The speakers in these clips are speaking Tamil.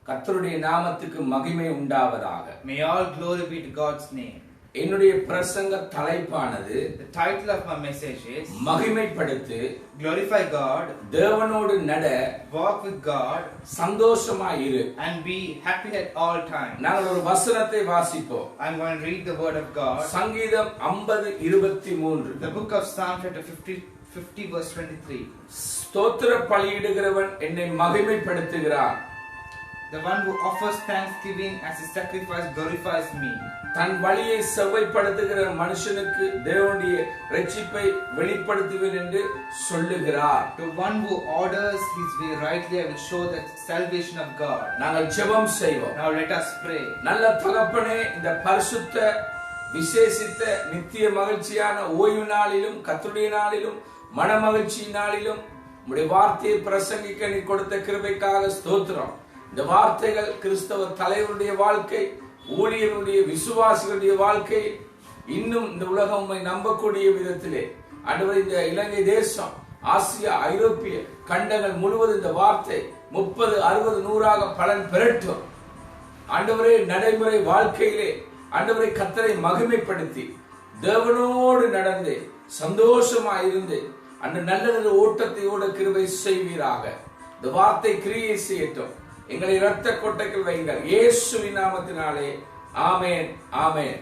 கர்த்தருடைய நாமத்துக்கு மகிமை உண்டாவதாக. May all glory be to God's name. என்னுடைய பிரசங்க தலைப்பானது, The title of my message is மகிமைப்படுத்து, Glorify God, தேவனோடு நட, walk with God, சந்தோஷமாய் இரு. and be happy at all times. நாங்கள் ஒரு வசனத்தை வாசிப்போம். I'm going to read the word of God. சங்கீதம் 50:23. The book of Psalm chapter 50 verse 23. ஸ்தோத்திர பலியிடுகிறவன் என்னை மகிமைப்படுத்துகிறான். The one who offers thanksgiving as a sacrifice glorifies me. தன் வழியை செவ்வைப்படுத்துகிற மனுஷனுக்கு தேவனுடைய இரட்சிப்பை வெளிப்படுத்துவேன் என்று சொல்லுகிறார். The one who orders his way rightly, I will show the salvation of God. நாங்கள் ஜெபம் செய்வோம். Now let us pray. நல்ல தகப்பனே, இந்த பரிசுத்த விசேஷித்த நித்திய மகிழ்ச்சியான ஓய்வு நாளிலும் கர்த்தருடைய நாளிலும் மன மகிழ்ச்சி நாளிலும் உம்முடைய வார்த்தையை பிரசங்கிக்க நீ கொடுத்த கிருபைக்காக ஸ்தோத்திரம். இந்த வார்த்தைகள் கிறிஸ்தவ தலைவருடைய வாழ்க்கை, ஊழியருடைய விசுவாசிகளுடைய வாழ்க்கை, இன்னும் இந்த உலகம் உம்மை நம்பக்கூடிய விதத்திலே ஆண்டவரே, இந்த இலங்கை தேசம், ஆசியா, ஐரோப்பிய கண்டங்கள் முழுவதும் இந்த வார்த்தை 30, 60, 100 பலன் பெறட்டும். ஆண்டவரே, நடைமுறை வாழ்க்கையிலே ஆண்டவரை கர்த்தரை மகிமைப்படுத்தி தேவனோடு நடந்து சந்தோஷமாயிருந்து அந்த நல்ல நல்ல ஓட்டத்தை ஓட கிருபை செய்வீராக. இந்த வார்த்தை கிரியை செய்யட்டும். எங்களை இரத்த கொட்டைக்குள் வைங்கள், இயேசுவின் நாமத்தினாலே. ஆமென், ஆமென்,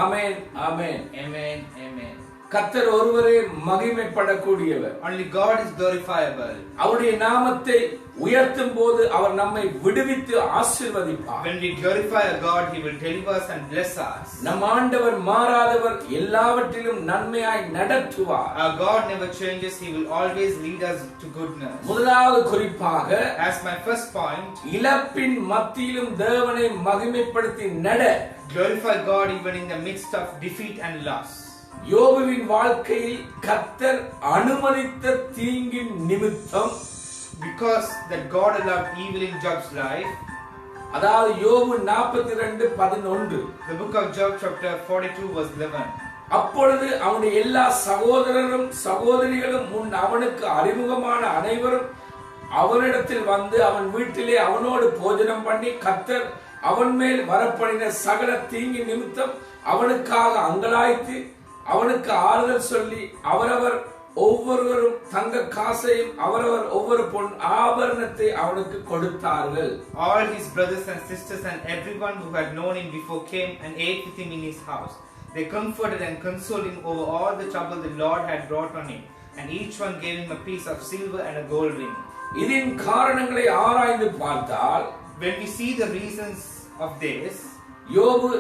ஆமென், ஆமென், Amen, amen. கர்த்தர் ஒருவரே மகிமைப்படக்கூடியவர். Only God is glorifiable. அவருடைய நாமத்தை உயர்த்தும் போது அவர் நம்மை விடுவித்து ஆசீர்வதிப்பார். When we glorify God, He will deliver us and bless us. நம் ஆண்டவர் மாறாதவர், எல்லாவற்றிலும் நன்மையாய் நடத்துவார். Our God never changes. He will always lead us to goodness. முதலாவது குறிப்பாக, As my first point, இழப்பின் மத்தியிலும் தேவனை மகிமைப்படுத்தி நட. glorify God even in the midst of defeat and loss. யோபுவின் வாழ்க்கையில் கர்த்தர் அனுமதித்த தீங்கின் நிமித்தம், Because that God allowed evil in Job's life. அதாவது யோபு 42:11. The book of Job chapter 42 verse 11. அப்பொழுது அவனுடைய எல்லா சகோதரரும் சகோதரிகளும் முன் அவனுக்கு அறிமுகமான அனைவரும் அவனிடத்தில் வந்து அவன் வீட்டிலே அவனோடு போஜனம் பண்ணி, கர்த்தர் அவன் மேல் வரப்படின சகல தீங்கின் நிமித்தம் அவனுக்காக அங்கலாய்த்து அவனுக்கு ஆறுதல் சொல்லி, அவரவர் ஒவ்வொருவரும் தங்க காசையும் அவரவர் ஒவ்வொரு பொன் ஆபரணத்தை அவனுக்கு கொடுத்தார்கள். All his brothers and sisters and everyone who had known him before came and ate with him in his house. They comforted and consoled him over all the trouble the Lord had brought on him, and each one gave him a piece of silver and a gold ring. இதன் காரணங்களை ஆராய்ந்து பார்த்தால், When we see the reasons of this, யோபு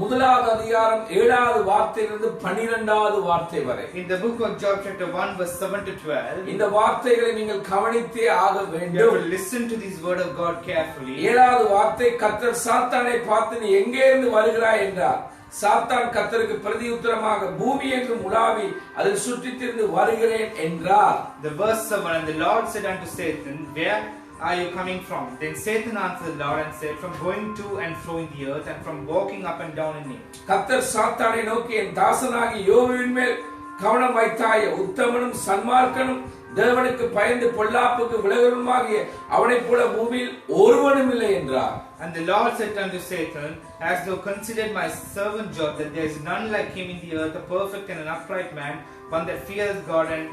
1வது அதிகாரம் 7வது வார்த்தையிலிருந்து 12வது வார்த்தை வரை, in the book of Job chapter 1 verse 7 to 12, இந்த வார்த்தைகளை நீங்கள் கவனித்தே ஆக you have வேண்டும். to listen to this word of God carefully. 7வது வார்த்தை, கர்த்தர் சாத்தானை பார்த்து நீ எங்கே இருந்து வருகிறாய் என்றார். சாத்தான் கர்த்தருக்கு பிரதியுத்தரமாக, பூமி எங்கும் உலாவி அதில் சுற்றித் திரிந்து வருகிறேன் என்றார். The verse 7, and the Lord said unto Satan, Where are you coming from? Then Satan answered the Lord and said, From going to and fro in the earth, and from walking up and down in it. கர்த்தர் சாத்தானை நோக்கி, என் தாசனாகி யோபுவின் மேல் கவனம் வைத்தாய, உத்தமனும் சன்மார்க்கனும் தேவனுக்கு பயந்து பொல்லாப்புக்கு விலகுமாகிய அவனைப் போல பூமியில் ஒருவனும் இல்லை என்றார். And the Lord said unto Satan, As thou considered my servant Job, that there is none like him in the earth, a perfect and an upright man, one that feareth God and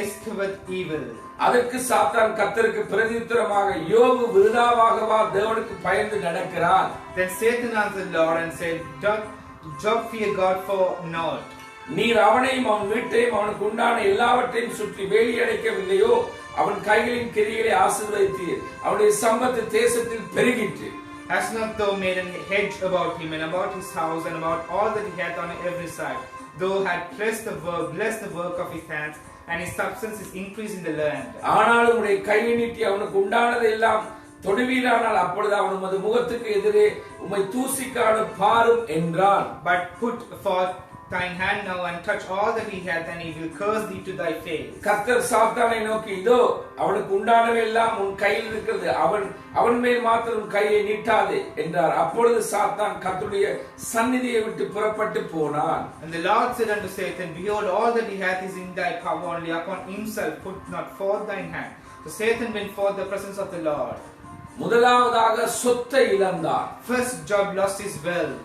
escapeth evil. அதற்கு சாத்தான் கர்த்தருக்கு பிரதியுத்தரமாக, யோபு விருதாவாகவா தேவனுக்கு பயந்து நடக்கிறான்? Then Satan answered the Lord and said, Doth Job fear God for naught? நீர் அவனையும் அவன் வீட்டையும் அவனுக்கு உண்டான எல்லாவற்றையும் சுற்றி வேலி அடைக்கவில்லையோ? அவன் கைகளின் கிரியைகளை ஆசீர்வதித்தீர், அவனுடைய சம்பத்து தேசத்தில் பெருகிற்று. Has not thou made a hedge about him and about his house and about all that he hath on every side? Thou had blessed the work of his hands, and his substance is increased in the land. ஆனாலும் உடைய கையை நீட்டி அவனுக்கு உண்டானது எல்லாம் தொடுவீரானால் அப்பொழுது அவன் உமது முகத்துக்கு எதிரே உம்மை தூசிக்கான பாரும் என்றான். But put forth thine hand now and touch all that he hath, and he will curse thee to thy face. கர்த்தர் சாத்தானை நோக்கி, இதோ அவனுக்கு உண்டானவை எல்லாம் உன் கையில் இருக்கிறது, அவன் மேல் மாத்திரம் உன் கையை நீட்டாதே என்றார். அப்பொழுது சாத்தான் கர்த்தருடைய சந்நிதியை விட்டு புறப்பட்டு போனான். And the Lord said unto Satan, Behold, all that he hath is in thy power, only upon himself put not forth thine hand. So Satan went forth the presence of the Lord. முதலாவதாக சொத்தை இழந்தார். First, Job lost his wealth.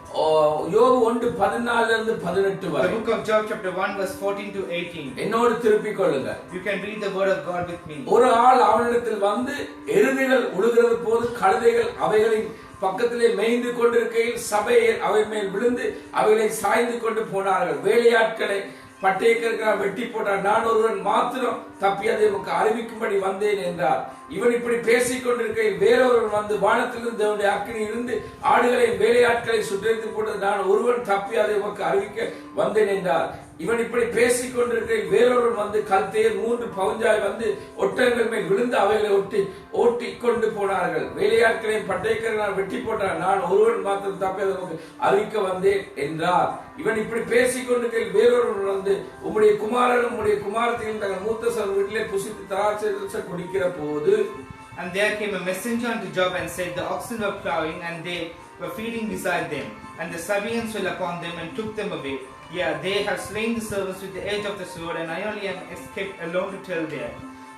யோபு 1:14 இருந்து 18 The வரை. book of Job chapter 1 verse 14 to 18. என்னோடு திருப்பிக் கொள்ளுங்க. You can read the word of God with me. ஒரு ஆள் அவனிடத்தில் வந்து எருதுகள் உழுகிறது போது கழுதைகள் அவைகளின் பக்கத்திலே மேய்ந்து கொண்டிருக்கையில் சபையர் அவை மேல் விழுந்து அவைகளை சாய்ந்து கொண்டு போனார்கள். வேலையாட்களை பட்டயக்கருக்காக வெட்டி போட்டார். நான் ஒருவன் மாத்திரம் தப்பி அதை உனக்கு அறிவிக்கும்படி வந்தேன் என்றார். இவன் இப்படி பேசிக் கொண்டிருக்கையில் வேறொருவன் வந்து வானத்திலிருந்து தேவனுடைய அக்கினி இருந்து ஆடுகளை வேலையாட்களை சுட்டரித்து போட்டது. நான் ஒருவன் தப்பி அதை உனக்கு அறிவிக்க வந்தேன் என்றார். இவன் இப்படி பேசிக் கொண்டிருக்கையில் வேறொருவன் வந்து கல்தேர் 3 பவுஞ்சாய் வந்து ஒட்டகங்கள் மேல் விழுந்து அவைகளை ஓட்டி கொண்டு போனார்கள். வேலையாட்களையும் பட்டயக்கரனால் வெட்டி போட்டார். நான் ஒருவன் மாத்திரம் தப்பி அதை உனக்கு அறிவிக்க வந்தேன் என்றார். இவன் இப்படி பேசிக் கொண்டிருக்கையில் வேறொருவன் வந்து உம்முடைய குமாரனும் உம்முடைய குமாரத்தையும் தங்கள் மூத்த சகோதரர் வீட்டிலே புசித்து திராட்சை குடிக்கிற போது. And there came a messenger unto Job and said, the oxen were plowing and they were feeding beside them, and the Sabaeans fell upon them and took them away. Yeah, they have slain the servants with the edge of the sword, and I only am escaped alone to tell them.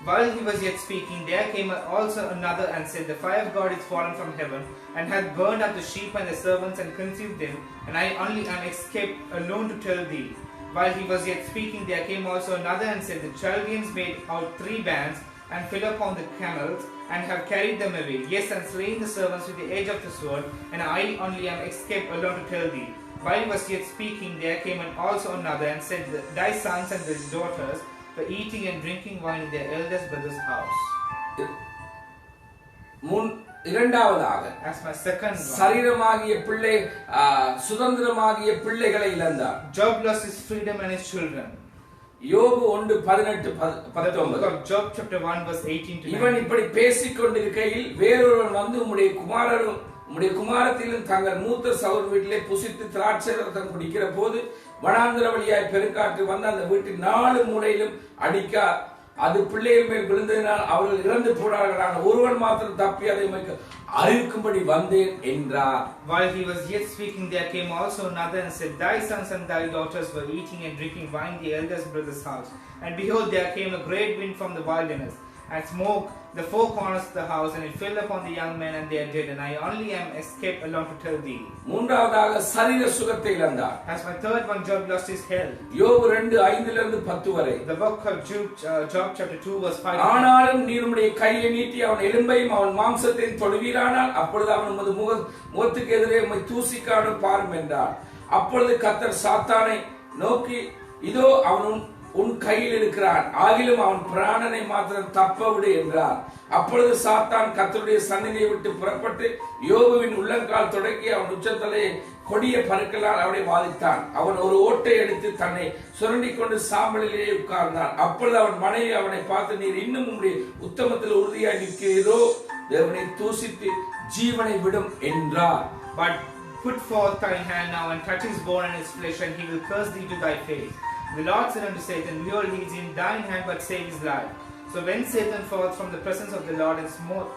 While he was yet speaking, there came also another and said, the fire of God is fallen from heaven, and hath burned up the sheep and the servants and consumed them, and I only am escaped alone to tell thee. While he was yet speaking, there came also another and said, the Chaldeans made out 3 bands, and fell upon the camels, and have carried them away. Yes, and slain the servants with the edge of the sword, and I only am escaped alone to tell thee. While he was yet speaking, there came also another and said, thy sons and thy daughters were eating and drinking wine in their eldest brother's house. இரண்டாவதாக as my second one, சரீரமாகிய பிள்ளை சுதந்திரமாகிய பிள்ளைகளை இழந்தார். Job lost his freedom and his children. யோபு 1:18-19. Job chapter 1 verse 18 to 19. இவன் இப்படி பேசிக் கொண்டிருக்கையில் வேறொருவன் வந்து உம்முடைய குமாரரும் உம்முடைய குமாரத்திலும் தங்கள் மூத்த சகோதரர் வீட்டிலே புசித்து திராட்சை ரசம் குடிக்கிற போது வனாந்தர வழியாய் பெருங்காற்று வந்து அந்த வீட்டின் 4 மூலையிலும் அடிக்க அது பிள்ளைகள் மேல் விழுந்ததினால் அவர்கள் இறந்து போனார்கள். ஒருவன் மாத்திரம் தப்பி அதை அறிவிக்கும்படி வந்தேன் என்றார். While he was yet speaking, there came also another and said, thy sons and thy daughters were eating and drinking wine in the eldest brother's house. And behold, there came a great wind from the wilderness, and smoke the 4 corners of the house, and it fell upon the young men, and they are dead. And I only am escaped alone to tell thee. மூன்றாவதாக சரீர சுகத்தை இழந்தார். As my third one, Job lost his health. யோபு 2:5-10 வரை. The book of Job chapter 2 verse 5. ஆனாலும் நீர் உம்முடைய கையை நீட்டி அவன் எலும்பையும் அவன் மாம்சத்தையும் தொடுவீரானால் அப்பொழுது அவன் உமது முகத்துக்கு எதிரே உம்மை தூசிக்காடு பாரும் என்றார். அப்பொழுது கர்த்தர் சாத்தானை நோக்கி, இதோ அவன் உன் கையில் இருக்கிறான், ஆகிலும் அவன் பிராணனை மாத்திரம் தப்ப விடு என்றார். அப்பொழுது சாத்தான் கர்த்தருடைய சந்நிதியை விட்டு புறப்பட்டு யோபுவின் உள்ளங்கால் தொடக்கி அவன் உச்சத்தலையை கொடிய பருக்களால் அவனை வாதித்தான். அவன் ஒரு ஓட்டை எடுத்து தன்னை சுரண்டிக் கொண்டு சாம்பலிலே உட்கார்ந்தான். அப்பொழுது அவன் மனைவி அவனை பார்த்து, நீர் இன்னும் உம்முடைய உத்தமத்தில் உறுதியாய் நிற்கிறீரோ, தேவனை தூசித்து ஜீவனை விடும் என்றார். But put forth thine hand now and touch his bone and his flesh, and he will curse thee to thy face. The Lord said unto Satan, behold, he is in thine hand, but save his life. So went Satan forth from the presence of the Lord, and smote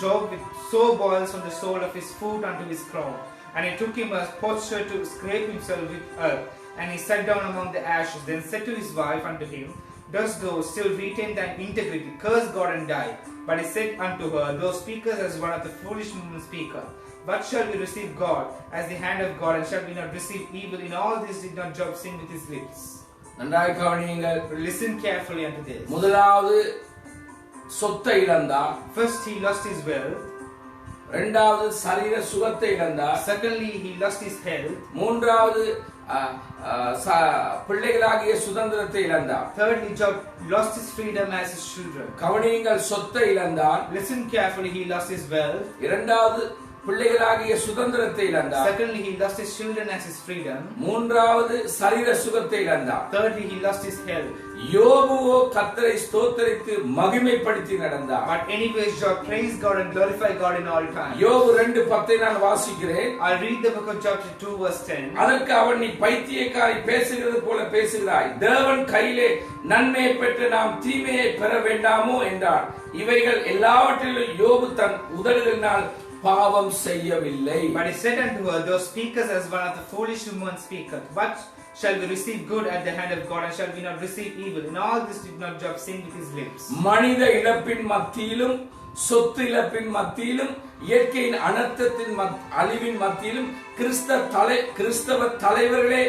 Job with sore boils from the sole of his foot unto his crown. And he took him a potsherd to scrape himself with earth, and he sat down among the ashes. Then said to his wife unto him, dost thou still retain thine integrity? Curse God and die. But he said unto her, thou speakest as one of the foolish women speaketh. But shall we receive God as the hand of God, and shall we not receive evil? In all this did not Job sin with his lips. நன்றாய் கவனியுங்கள். Listen carefully unto this. முதலாவது சொத்தை இழந்தார். First he lost his wealth. இரண்டாவது சரீர சுகத்தை இழந்தார். Secondly he lost his health. மூன்றாவது பிள்ளைகளாகிய சுதந்திரத்தை இழந்தார். Thirdly, Job lost his freedom as his children. கவனியுங்கள், சொத்தை இழந்தார். Listen carefully, he lost his wealth. இரண்டாவது பிள்ளைகளாகிய சுதந்திரத்தை இழந்தார். Secondly, he lost his children as his freedom. மூன்றாவது சரீர சுகத்தை இழந்தார். Thirdly, he lost his health. யோபுவோ கர்த்தரை ஸ்தோத்திரித்து மகிமைப்படுத்தி நடந்தார். But anyways, Job praised God and glorified God in all time. யோபு 2:10 நான் வாசிக்கிறேன். I'll read the book of Job 2 verse 10. அதற்கு அவன், நீ பைத்தியக்காரி, பேசுகிறது போல பேசுகிறாய். தேவன் கையிலே நன்மையை பெற்று நாம் தீமையை பெற வேண்டாமோ என்றார். இவைகள் எல்லாவற்றிலும் யோபு தன் உதடுகளினால் பாவம் செய்யவில்லை. But he said unto her, thou speakest as one of the foolish women speaketh. What shall we receive good at the hand of God, and shall we not receive evil? In all this did not Job sin with his lips. மனித இழப்பின் மத்தியிலும் சொத்து இழப்பின் மத்தியிலும் இயற்கையின் அனர்த்தத்தின் அழிவின் மத்தியிலும் கிறிஸ்தவ தலைவர்களே,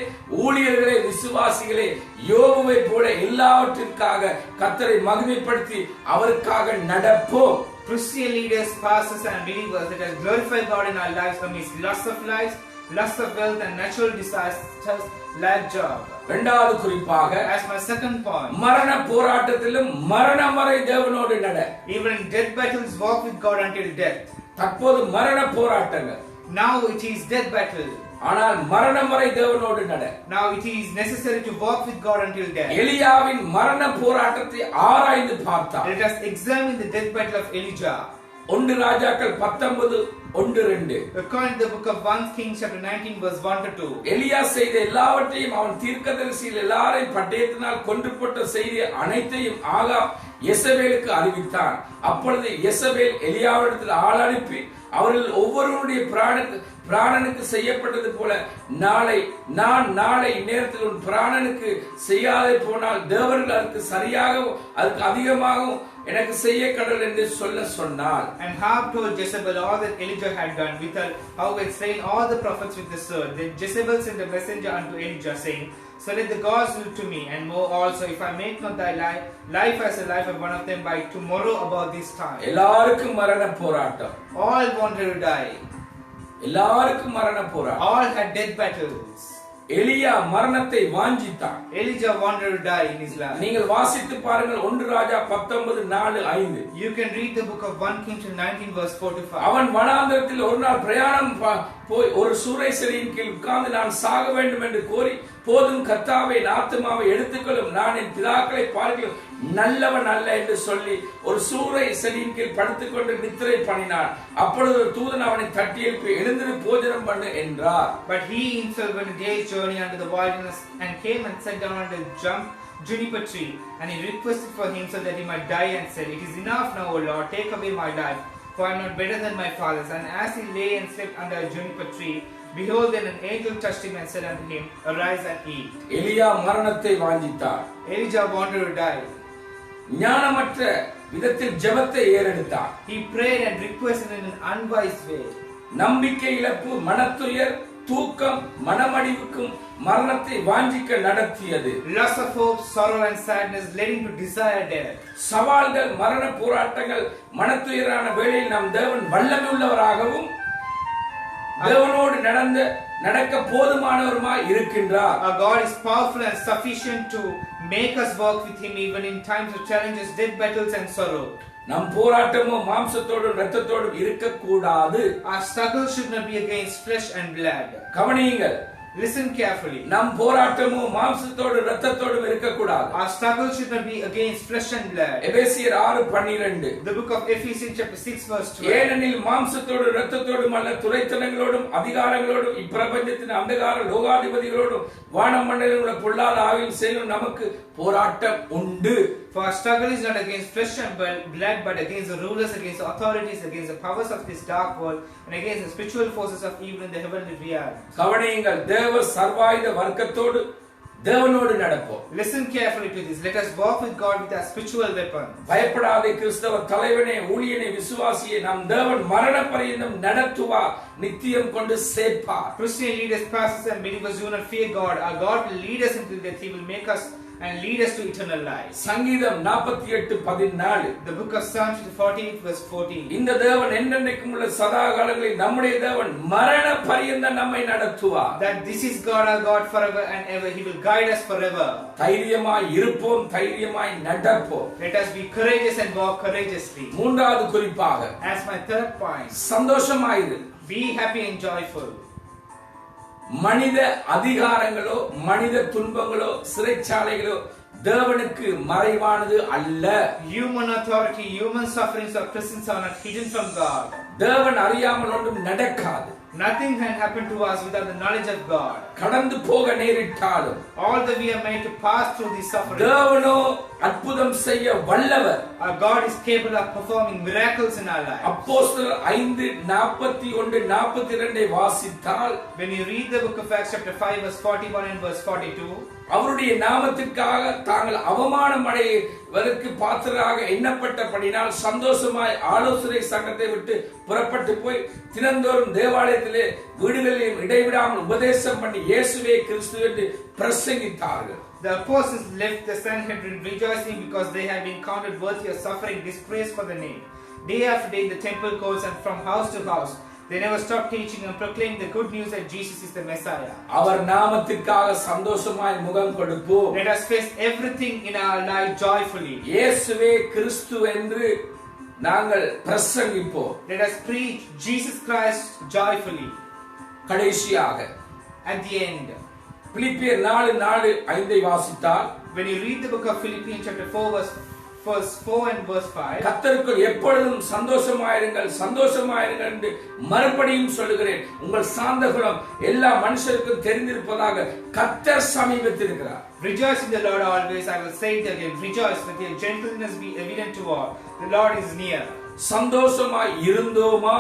ஊழியர்களே, விசுவாசிகளே, யோபுவை போல எல்லாவற்றிற்காக கர்த்தரை மகிமைப்படுத்தி அவருக்காக நடப்போம். Christian leaders, pastors and believers, let us glorify God in our lives amidst lust of life, lust of wealth and natural disasters like job. இரண்டாவது குறிப்பாக, as my second point, மரண போராட்டத்திலும் மரணம் வரை தேவனோடு நட. even in death battles walk with God until death. தற்போது மரண போராட்டங்கள், now it is death battle, ஆனால் மரணம் வரை தேவனோடு நட. now it is necessary to walk with God until death. எலியாவின் மரண போராட்டத்தை ஆராய்ந்து பார்த்தார். Let us examine the death battle of Elijah. 1 ராஜாக்கள் 19:1-2. According to the book of 1 Kings chapter 19 verse 1-2. எலியா செய்த எல்லாவற்றையும், அவன் தீர்க்கதரிசிகள் எல்லாரையும் பட்டயத்தினால் கொன்று போட்ட செய்தி அனைத்தையும் ஆகாப் யெசபேலுக்கு அறிவித்தான். அப்பொழுது யெசபேல் எலியாவிடத்தில் ஆள் அனுப்பி, அவர்கள் ஒவ்வொருவருடைய பிராணனுக்கு செய்யப்பட்டது போல நாளை நேரத்தில் உன் பிராணனுக்கு செய்யாதே போனால் தேவர்கள் அதற்கு சரியாகவும் அதற்கு அதிகமாகவும் எனக்கு செய்ய கடவுள் என்று சொன்னார். And Ahab told Jezebel all that Elijah had done with her, how he had slain all the prophets with the sword. Then Jezebel sent a messenger unto Elijah, saying, so let the gods do to me, and more also, if I make not thy life as the life of one of them by tomorrow about this time. எல்லாருக்கும் மரண போராட்டம். All wanted to die. எல்லாருக்கும் மரண போராட்டம். All had death battles. எலியா மரணத்தை வாஞ்சித்தான். Elijah wanted to die in his life. நீங்கள் வாசித்து பாருங்கள் 1 ராஜா 19:4-5. You can read the book of 1 Kings 19 verse 4-5. அவன் வனாந்தரத்தில் ஒரு நாள் பிரயாணம் போய் ஒரு சூறை செடியின் கீழ் உட்கார்ந்து நான் சாக வேண்டும் என்று கோரி, போதும் கர்த்தாவே, என் ஆத்துமாவை எடுத்துக்கொள்ளும், நான் என் பிதாக்களை பார்க்கலாம் நல்லவன் அல்ல என்று சொல்லி ஒரு சூறை செடியின் கீழ் படுத்துக்கொண்டு நித்திரை பண்ணினான். அப்பொழுது ஒரு தூதன் அவனை தட்டி எழுப்பி, எழுந்திரு போஜனம் பண்ணு என்றார். But he himself went a day's journey unto the wilderness and came and sat down under a juniper tree, and he requested for himself that he might die, and said, it is enough now, O Lord, take away my life, for I am not better than my fathers. And as he lay and slept under a juniper tree, behold, then an angel touched him and said unto him, arise and eat. எலியா மரணத்தை வாஞ்சித்தார். Elijah wanted to die. ஞானமற்ற விதத்தில் ஜெபத்தை ஏறெடுத்தார். He prayed and requested in an unwise way. நம்பிக்கை இழப்பு, மனத்துயர், தூக்கம், மனமடிவுக்கும் மரணத்தை வாஞ்சிக்க நடத்தியது. Loss of hope, sorrow and sadness led him to desire death. சவால்கள், மரண போராட்டங்கள், மனத்துயரான வேளையில் நம் தேவன் வல்லமை உள்ளவராகவும் தேவனோடு நடக்க போதுமானவருமாய் இருக்கின்றார். Our God is powerful and sufficient to make us work with him even in times of challenges, death battles and sorrow. நம் போராட்டமோ மாம்சத்தோடும் இரத்தத்தோடும் இருக்கக்கூடாது. Our struggle should not be against flesh and blood. கவனியுங்கள். Listen carefully. நம் போராட்டமோ மாம்சத்தோடு இரத்தத்தோடும் இருக்கக்கூடாது. Our struggle should not be against flesh and blood. எபேசியர் 6:12. The book of Ephesians chapter 6 verse 12. ஏனெனில் மாம்சத்தோடு இரத்தத்தோடும் அல்ல, துரைத்தனங்களோடும் அதிகாரங்களோடும் இப்பிரபஞ்சத்தின் அந்தகார லோகாதிபதிகளோடும் வானமண்டலங்களோட பொல்லாத ஆவியில் செய்யும் நமக்கு போராட்டம் உண்டு. For our struggle is not against flesh and blood, but against the rulers, against the authorities, against the powers of this dark world, and against the spiritual forces of evil in the heavenly realms. கவனியுங்கள். தேவ சர்வாயுத வர்க்கத்தோடு தேவனோடு நடப்போம். Listen carefully to this. Let us walk with God with our spiritual weapons. பயப்படாதே கிறிஸ்தவ தலைவனே, ஊழியனே, விசுவாசியே, நம் தேவன் மரண பரியந்தம் நடத்துவார், நித்தியம் கொண்டு சேர்ப்பார். Christian leaders, pastors and believers, do not fear God. Our God will lead us until death. He will make us and lead us to eternal life. சங்கீதம் 48:14. The book of Psalms 48 verse 14. இந்த தேவன் என்றென்றைக்கும் உள்ள சதா காலங்களில் நம்முடைய தேவன் மரண பரியந்தம் நம்மை நடத்துவார். That this is God, our God, forever and ever. He will guide us forever. தைரியமாய் இருப்போம், தைரியமாய் நடப்போம். Let us be courageous and walk courageously. மூன்றாவது குறிப்பாக, as my third point, சந்தோஷமாயிரு. be happy and joyful. மனித அதிகாரங்களோ, மனித துன்பங்களோ, சிறைச்சாலைகளோ தேவனுக்கு மறைவானது அல்ல. Human authority, human sufferings or prisons are not hidden from God. தேவன் அறியாமல் ஒன்றும் நடக்காது. Nothing can happen to us without the knowledge of God. கடந்து போக நேரிட்டாலும், all that we are made to pass through these sufferings, தேவனோ அற்புதம் செய்ய வல்லவர். Our God is capable of performing miracles in our lives. அப்போஸ்தலர் 5:41-42 வாசித்தால், when you read the book of Acts chapter 5 verse 41 and verse 42, அவருடைய நாமத்திற்காக தாங்கள் அவமானம் வருக்கு பாத்திரராக எண்ணப்பட்டபடினால் சந்தோஷமாய் ஆலோசனை சங்கத்தை விட்டு புறப்பட்டு போய் தினந்தோறும் தேவாலயத்திலே வீடுகளிலும் இடைவிடாமல் உபதேசம் பண்ணி இயேசுவே கிறிஸ்து என்று பிரசங்கித்தார்கள். The apostles left the Sanhedrin rejoicing because they had been counted worthy of suffering disgrace for the name. Day after day the temple courts and from house to house they never stopped teaching and proclaiming the good news that Jesus is the Messiah. அவர் நாமத்திற்காக சந்தோஷமாய் முகம் கொடுப்போம். Let us face everything in our life joyfully. இயேசுவே கிறிஸ்து என்று நாங்கள் பிரசங்கிப்போம். Let us preach Jesus Christ joyfully. கடைசியாக At the end, பிலிப்பியர் 4:4-5 வாசித்தால், when you read the book of Philippians chapter 4 verse 4 and verse 5, கர்த்தருக்குள் எப்பொழுதும் சந்தோஷமாயிருங்கள் சந்தோஷமாயிருங்கள் என்று மறுபடியும் சொல்லுகிறேன். உங்கள் சாந்த குணம் எல்லா மனுஷருக்கும் தெரிந்திருப்பதாக கர்த்தர் சமீபத்தில் இருக்கிறார். Rejoice in the Lord always. I will say it again. Rejoice, let your gentleness be evident to all. The Lord is near. சந்தோஷமாய் இருந்தோமா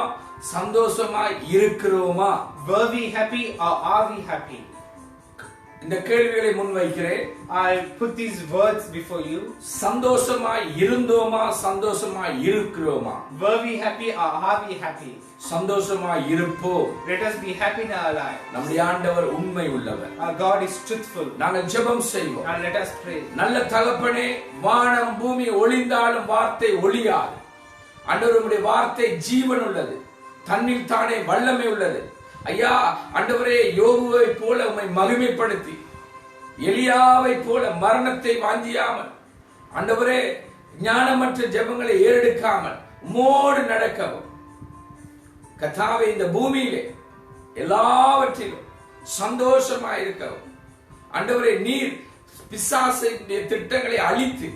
சந்தோஷமாய் இருக்கிறோமா? Were we happy or are we happy? இந்த கேள்விகளை முன்வைக்கிறேன். I put these words before you. சந்தோஷமாய் இருந்தோமா சந்தோஷமாய் இருக்கிறோமா? Were we happy or are we happy? சந்தோஷமாய் இருப்போம். Let us be happy in our life. நம்முடைய ஆண்டவர் உண்மை உள்ளவர். Our God is truthful. நாங்கள் ஜெபம் செய்வோம். And let us pray. நல்ல தகப்பனே, வானம் பூமி ஒளிந்தாலும் வார்த்தை ஒளியாது. ஆண்டவருடைய வார்த்தை ஜீவன் உள்ளது, தன்னில் தானே வல்லமை உள்ளது. ஐயா ஆண்டவரே, யோபுவை போல உம்மை மகிமைப்படுத்தி எலியாவை போல மரணத்தை வாஞ்சியாமல் ஆண்டவரே ஞானமற்ற ஜெபங்களை ஏறெடுக்காமல் உம்மோடு நடக்கவும் கர்த்தாவே இந்த பூமியிலே எல்லாவற்றிலும் சந்தோஷமாயிருக்கவும் ஆண்டவரே நீர் பிசாசினுடைய திட்டங்களை அழித்து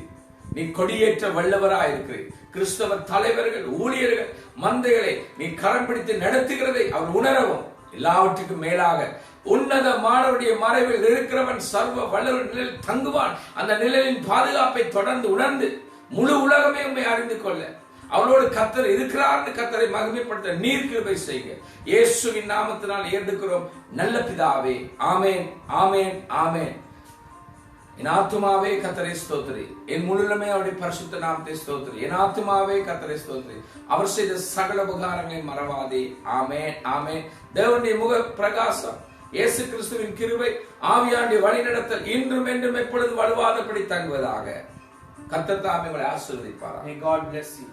நீ கொடியேற்ற வல்லவராயிருக்கிறீர். கிறிஸ்தவ தலைவர்கள் ஊழியர்கள் மந்தைகளை நீ கரம் பிடித்து நடத்துகிறதை அவர் உணரவும், எல்லாவற்றுக்கும் மேலாக உன்னதமானவருடைய மறைவில் இருக்கிறவன் சர்வ வல்லவர் நிலையில் தங்குவான். அந்த நிலையின் பாதுகாப்பை தொடர்ந்து உணர்ந்து முழு உலகமே உண்மை அறிந்து கொள்ள அவளோடு கர்த்தர் இருக்கிறார் கர்த்தரை மகிமைப்படுத்த நீர் கிருபை செய்க. இயேசுவின் நாமத்தினால் ஏற்றுக்கிறோம் நல்ல பிதாவே. ஆமேன், ஆமேன், ஆமேன். என் ஆத்துமாவே கர்த்தரை ஸ்தோத்திரி, என் முழுமே அவருடைய பரிசுத்த நாமத்தை ஸ்தோத்திரி. என் ஆத்துமாவே கர்த்தரை ஸ்தோத்திரி, அவர் செய்த சகல உபகாரங்களை மறவாதே. ஆமேன், ஆமேன். தேவனுடைய முக பிரகாசம், இயேசு கிறிஸ்துவின் கிருபை, ஆவியானுடைய வழிநடத்தல் இன்றும் என்றும் எப்பொழுதும் வலுவாதபடி தங்குவதாக. கர்த்தர் தாமே உங்களை ஆசீர்வதிப்பாராக. May God bless you.